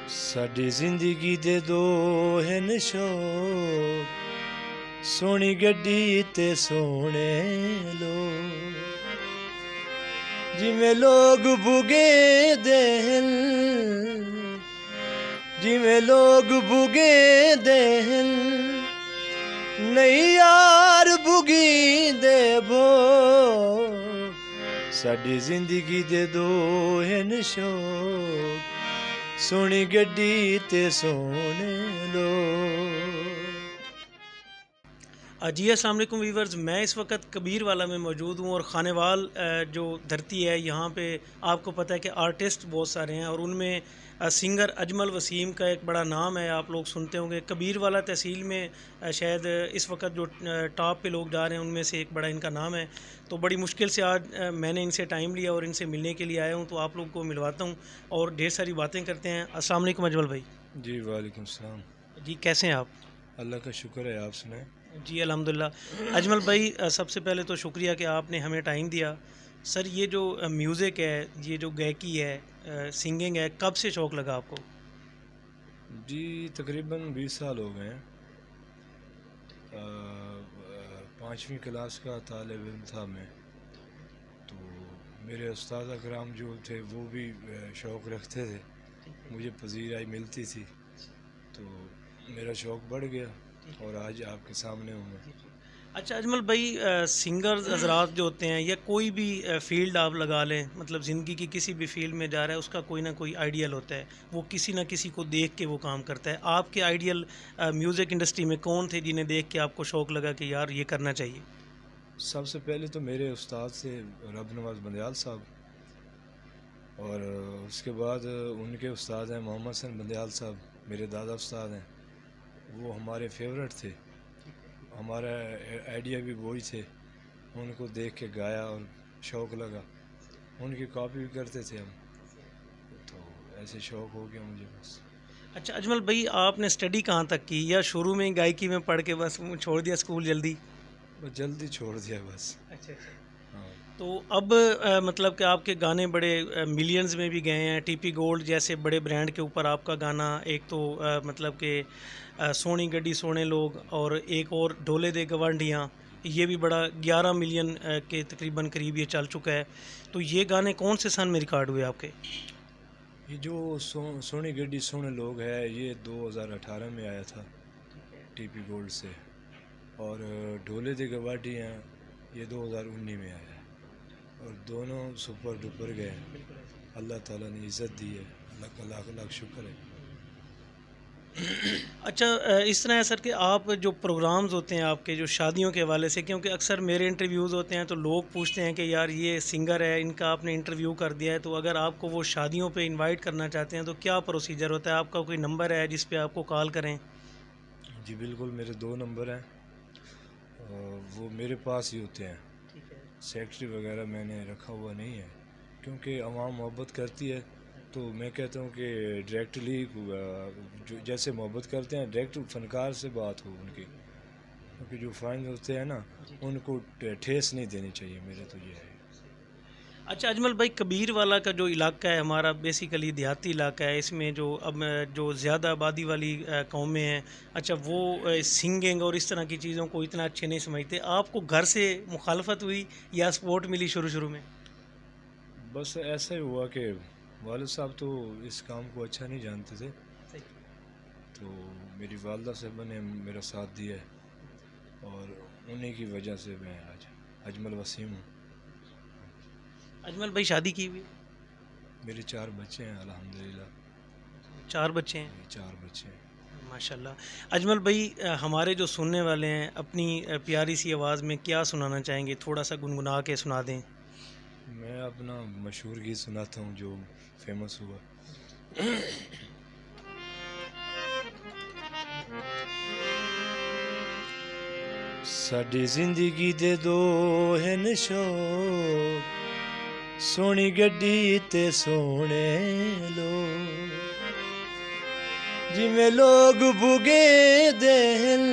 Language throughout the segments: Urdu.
ਸਾਡੀ ਜ਼ਿੰਦਗੀ ਦੇ ਦੋ ਹਨ ਸ਼ੌਕ, ਸੋਹਣੀ ਗੱਡੀ ਤੇ ਸੋਹਣੇ ਲੋਕ। ਜਿਵੇਂ ਲੋਕ ਬੁਗੇ ਦੇ ਹਨ, ਜਿਵੇਂ ਲੋਕ ਬੁਗੇ ਦੇ ਹਨ, ਨਹੀਂ ਯਾਰ ਬੁਗੀ ਦੇ ਬੋ। ਸਾਡੀ ਜ਼ਿੰਦਗੀ ਦੇ ਦੋ ਹਨ ਸ਼ੌਕ, سونی گڈی تے سونے لو۔ جی السلام علیکم ویورز، میں اس وقت کبیر والا میں موجود ہوں، اور خانے وال جو دھرتی ہے یہاں پہ آپ کو پتہ ہے کہ آرٹسٹ بہت سارے ہیں، اور ان میں سنگر اجمل وسیم کا ایک بڑا نام ہے، آپ لوگ سنتے ہوں گے۔ کبیر والا تحصیل میں شاید اس وقت جو ٹاپ پہ لوگ جا رہے ہیں ان میں سے ایک بڑا ان کا نام ہے۔ تو بڑی مشکل سے آج میں نے ان سے ٹائم لیا اور ان سے ملنے کے لیے آیا ہوں، تو آپ لوگ کو ملواتا ہوں اور ڈھیر ساری باتیں کرتے ہیں۔ السلام علیکم اجمل بھائی۔ جی وعلیکم السلام۔ جی کیسے ہیں آپ؟ اللہ کا شکر ہے، آپ سنائیں۔ جی الحمدللہ۔ اجمل بھائی سب سے پہلے تو شکریہ کہ آپ نے ہمیں ٹائم دیا۔ سر یہ جو میوزک ہے، یہ جو گائکی ہے، سنگنگ ہے، کب سے شوق لگا آپ کو؟ جی تقریباً 20 سال ہو گئے ہیں۔ 5ویں کلاس کا طالب علم تھا میں، تو میرے استاد اکرام جو تھے وہ بھی شوق رکھتے تھے، مجھے پذیرائی ملتی تھی، تو میرا شوق بڑھ گیا اور آج آپ کے سامنے ہوں میں۔ اچھا اجمل بھائی، سنگرز حضرات جو ہوتے ہیں یا کوئی بھی فیلڈ آپ لگا لیں، مطلب زندگی کی کسی بھی فیلڈ میں جا رہا ہے، اس کا کوئی نہ کوئی آئیڈیل ہوتا ہے، وہ کسی نہ کسی کو دیکھ کے وہ کام کرتا ہے۔ آپ کے آئیڈیل میوزک انڈسٹری میں کون تھے جنہیں دیکھ کے آپ کو شوق لگا کہ یار یہ کرنا چاہیے؟ سب سے پہلے تو میرے استاد سے رب نواز بندیال صاحب، اور اس کے بعد ان کے استاد ہیں محمد حسن بندیال صاحب، میرے دادا استاد ہیں، وہ ہمارے فیورٹ تھے، ہمارا آئیڈیا بھی وہی تھے، ان کو دیکھ کے گایا اور شوق لگا، ان کی کاپی بھی کرتے تھے ہم، تو ایسے شوق ہو گیا مجھے بس۔ اچھا اجمل بھائی، آپ نے اسٹڈی کہاں تک کی، یا شروع میں گائکی میں پڑھ کے بس چھوڑ دیا اسکول جلدی؟ بس جلدی چھوڑ دیا بس۔ اچھا اچھا۔ ہاں تو اب مطلب کہ آپ کے گانے بڑے ملینز میں بھی گئے ہیں، ٹی پی گولڈ جیسے بڑے برانڈ کے اوپر آپ کا گانا، ایک تو مطلب کہ سونی گڈی سونے لوگ، اور ایک اور ڈھولے دے گوانڈیاں، یہ بھی بڑا 11 ملین کے تقریباً قریب یہ چل چکا ہے۔ تو یہ گانے کون سے سن میں ریکارڈ ہوئے آپ کے؟ یہ جو سونی گڈی سونے لوگ ہے، یہ 2018 میں آیا تھا ٹی پی گولڈ سے، اور ڈھولے دے گواڈی ہیں یہ 2019 میں آیا ہے، اور دونوں سپر ڈپر گئے ہیں۔ اللہ تعالیٰ نے عزت دی ہے، اللہ کا لاکھ لاکھ شکر ہے۔ اچھا اس طرح ہے سر کہ آپ جو پروگرامز ہوتے ہیں آپ کے جو شادیوں کے حوالے سے، کیونکہ اکثر میرے انٹرویوز ہوتے ہیں تو لوگ پوچھتے ہیں کہ یار یہ سنگر ہے، ان کا آپ نے انٹرویو کر دیا ہے، تو اگر آپ کو وہ شادیوں پہ انوائٹ کرنا چاہتے ہیں تو کیا پروسیجر ہوتا ہے؟ آپ کا کوئی نمبر ہے جس پہ آپ کو کال کریں؟ جی بالکل، میرے 2 نمبر ہیں، وہ میرے پاس ہی ہوتے ہیں، سیکٹری وغیرہ میں نے رکھا ہوا نہیں ہے، کیونکہ عوام محبت کرتی ہے، تو میں کہتا ہوں کہ ڈائریکٹلی جیسے محبت کرتے ہیں ڈائریکٹ فنکار سے بات ہو ان کی، کیونکہ جو فائنل ہوتے ہیں نا ان کو ٹھیس نہیں دینی چاہیے، میرا تو یہ ہے۔ اچھا اجمل بھائی، کبیر والا کا جو علاقہ ہے ہمارا بیسیکلی دیہاتی علاقہ ہے، اس میں جو اب جو زیادہ آبادی والی قومیں ہیں، اچھا وہ سنگنگ اور اس طرح کی چیزوں کو اتنا اچھے نہیں سمجھتے۔ آپ کو گھر سے مخالفت ہوئی یا سپورٹ ملی شروع میں؟ بس ایسا ہی ہوا کہ والد صاحب تو اس کام کو اچھا نہیں جانتے تھے، تو میری والدہ صاحبہ نے میرا ساتھ دیا ہے، اور انہیں کی وجہ سے میں آج اجمل وسیم ہوں۔ اجمل بھائی شادی کی ہوئی؟ میرے 4 بچے ہیں الحمدللہ۔ 4 بچے ہیں؟ 4 بچے ہیں ماشاءاللہ۔ اجمل بھائی ہمارے جو سننے والے ہیں اپنی پیاری سی آواز میں کیا سنانا چاہیں گے؟ تھوڑا سا گنگنا کے سنا دیں۔ میں اپنا مشہور گیت سناتا ہوں جو فیمس ہوا۔ ਸਾਡੀ ਜ਼ਿੰਦਗੀ ਦੇ ਦੋ ਹਨ ਸ਼ੌਕ, ਸੋਹਣੀ ਗੱਡੀ ਤੇ ਸੋਹਣੇ ਲੋਕ। ਜਿਵੇਂ ਲੋਕ ਬੁਗੇ ਦੇ ਹਨ,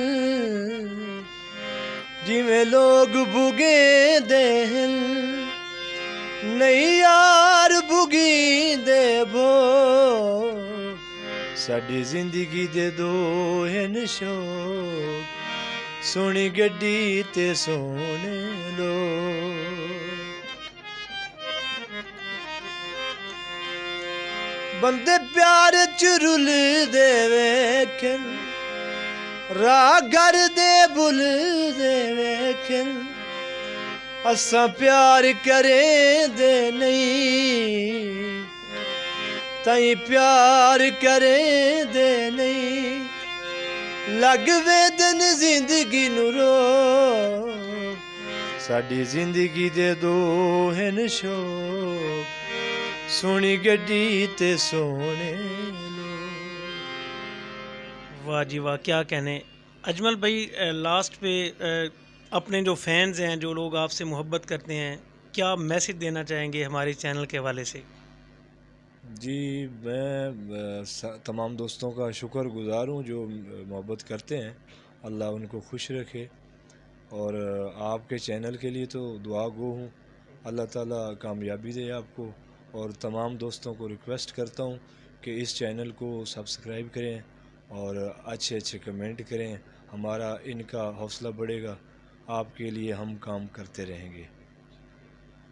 ਜਿਵੇਂ ਲੋਕ ਬੁਗੇ ਦੇ ਹਨ, نہیں یار بگی دے بو ساڈی زندگی دے دو ہن شوق سونی گڈی تے سونے لوگ بندے پیار چ رل دے ویکھن راہ گھر دے بل دے ویکھن اساں پیار کریں دے نہیں تائیں پیار کریں دے نہیں لگ ویدن زندگی نو رو ساڈی زندگی دے دو ہن شوق سونی گڈی تے سونے واہ جی واہ، کیا کہنے اجمل بھائی، لاسٹ پہ اپنے جو فینز ہیں، جو لوگ آپ سے محبت کرتے ہیں، کیا میسج دینا چاہیں گے ہمارے چینل کے حوالے سے؟ جی میں تمام دوستوں کا شکر گزار ہوں جو محبت کرتے ہیں، اللہ ان کو خوش رکھے، اور آپ کے چینل کے لیے تو دعا گو ہوں، اللہ تعالیٰ کامیابی دے آپ کو، اور تمام دوستوں کو ریکویسٹ کرتا ہوں کہ اس چینل کو سبسکرائب کریں اور اچھے اچھے کمنٹ کریں، ہمارا ان کا حوصلہ بڑھے گا، آپ کے لیے ہم کام کرتے رہیں گے۔